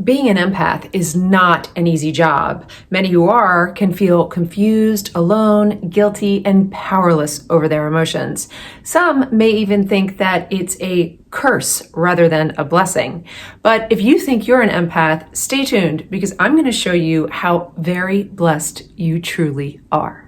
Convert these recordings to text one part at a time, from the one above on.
Being an empath is not an easy job. Many who are can feel confused, alone, guilty, and powerless over their emotions. Some may even think that it's a curse rather than a blessing. But if you think you're an empath, stay tuned because I'm going to show you how very blessed you truly are.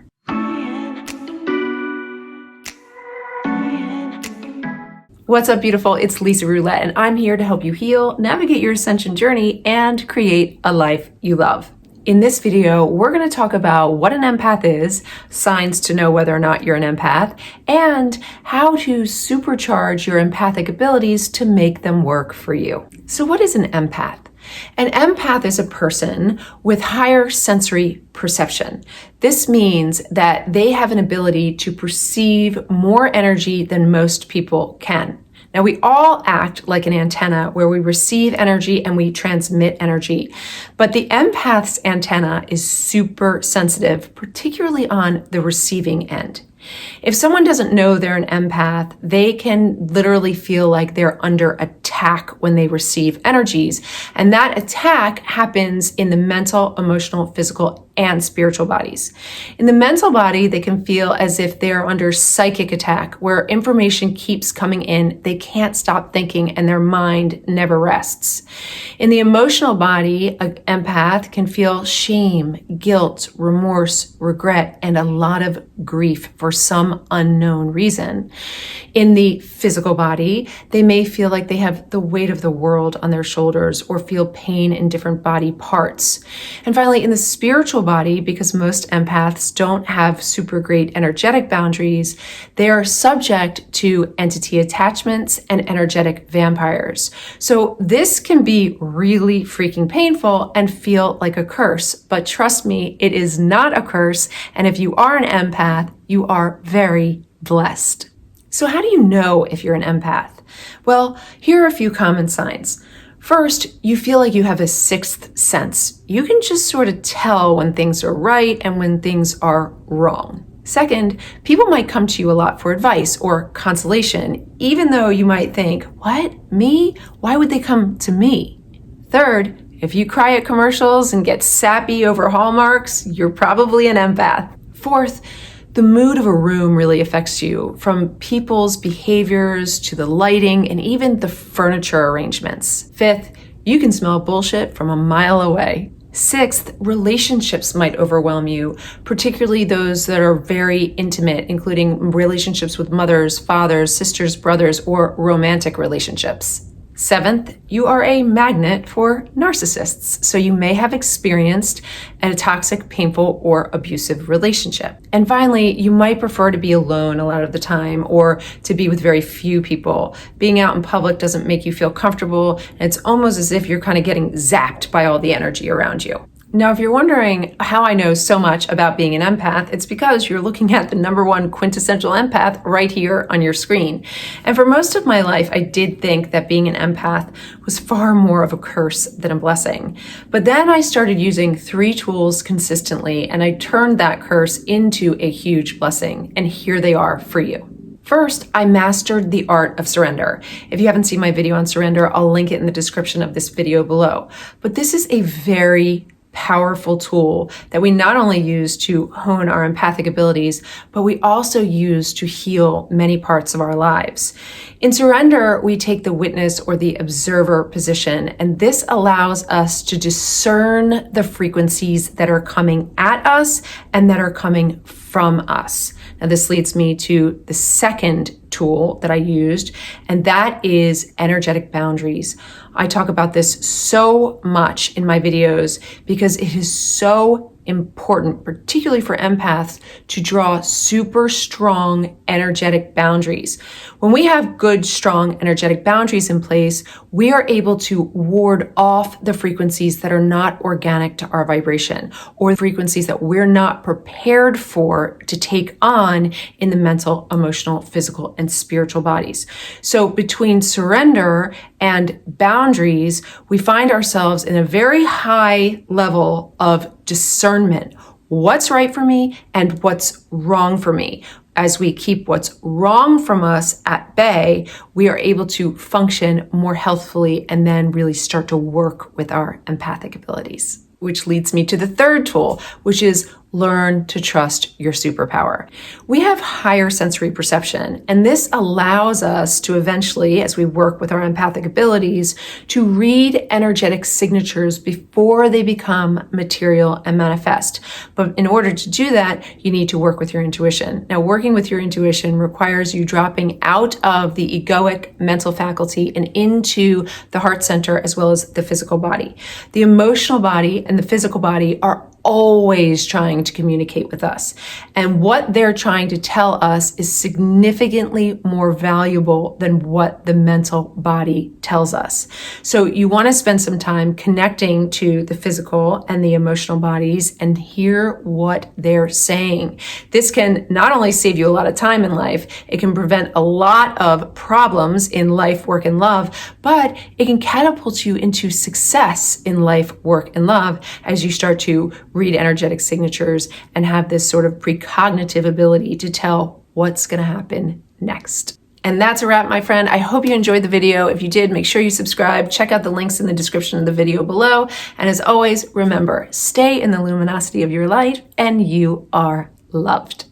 What's up, beautiful? It's Lisa Roulette, and I'm here to help you heal, navigate your ascension journey, and create a life you love. In this video, we're going to talk about what an empath is, signs to know whether or not you're an empath, and how to supercharge your empathic abilities to make them work for you. So what is an empath? An empath is a person with higher sensory perception. This means that they have an ability to perceive more energy than most people can. Now, we all act like an antenna where we receive energy and we transmit energy, but the empath's antenna is super sensitive, particularly on the receiving end. If someone doesn't know they're an empath, they can literally feel like they're under attack when they receive energies. And that attack happens in the mental, emotional, physical, and spiritual bodies. In the mental body, they can feel as if they're under psychic attack, where information keeps coming in, they can't stop thinking, and their mind never rests. In the emotional body, an empath can feel shame, guilt, remorse, regret, and a lot of grief for some unknown reason. In the physical body, they may feel like they have the weight of the world on their shoulders or feel pain in different body parts. And finally, in the spiritual body, because most empaths don't have super great energetic boundaries, they are subject to entity attachments and energetic vampires. So this can be really freaking painful and feel like a curse, but trust me, it is not a curse. And if you are an empath, you are very blessed. So how do you know if you're an empath? Well, here are a few common signs. First, you feel like you have a sixth sense. You can just sort of tell when things are right and when things are wrong. Second, people might come to you a lot for advice or consolation, even though you might think, what, me? Why would they come to me? Third, if you cry at commercials and get sappy over hallmarks, you're probably an empath. Fourth, the mood of a room really affects you, from people's behaviors to the lighting and even the furniture arrangements. Fifth, you can smell bullshit from a mile away. Sixth, relationships might overwhelm you, particularly those that are very intimate, including relationships with mothers, fathers, sisters, brothers, or romantic relationships. Seventh, you are a magnet for narcissists, so you may have experienced a toxic, painful, or abusive relationship. And finally, you might prefer to be alone a lot of the time or to be with very few people. Being out in public doesn't make you feel comfortable, and it's almost as if you're kind of getting zapped by all the energy around you. Now, if you're wondering how I know so much about being an empath, it's because you're looking at the #1 quintessential empath right here on your screen. And for most of my life, I did think that being an empath was far more of a curse than a blessing. But then I started using 3 tools consistently, and I turned that curse into a huge blessing. And here they are for you. First, I mastered the art of surrender. If you haven't seen my video on surrender, I'll link it in the description of this video below. But this is a very powerful tool that we not only use to hone our empathic abilities, but we also use to heal many parts of our lives. In surrender, we take the witness or the observer position, and this allows us to discern the frequencies that are coming at us and that are coming from us. Now, this leads me to the second tool that I used, and that is energetic boundaries. I talk about this so much in my videos because it is so important, particularly for empaths, to draw super strong energetic boundaries. When we have good, strong energetic boundaries in place, we are able to ward off the frequencies that are not organic to our vibration, or frequencies that we're not prepared for to take on in the mental, emotional, physical, and spiritual bodies. So between surrender and boundaries, we find ourselves in a very high level of discernment. What's right for me and what's wrong for me. as we keep what's wrong from us at bay, we are able to function more healthfully and then really start to work with our empathic abilities. Which leads me to the third tool, which is learn to trust your superpower. We have higher sensory perception, and this allows us to eventually, as we work with our empathic abilities, to read energetic signatures before they become material and manifest. But in order to do that, you need to work with your intuition. Now, working with your intuition requires you dropping out of the egoic mental faculty and into the heart center as well as the physical body. The emotional body and the physical body are always trying to communicate with us. And what they're trying to tell us is significantly more valuable than what the mental body tells us. So you want to spend some time connecting to the physical and the emotional bodies and hear what they're saying. This can not only save you a lot of time in life, it can prevent a lot of problems in life, work, and love, but it can catapult you into success in life, work, and love as you start to read energetic signatures and have this sort of precognitive ability to tell what's going to happen next. And that's a wrap, my friend. I hope you enjoyed the video. If you did, make sure you subscribe. Check out the links in the description of the video below. And as always, remember, stay in the luminosity of your light and you are loved.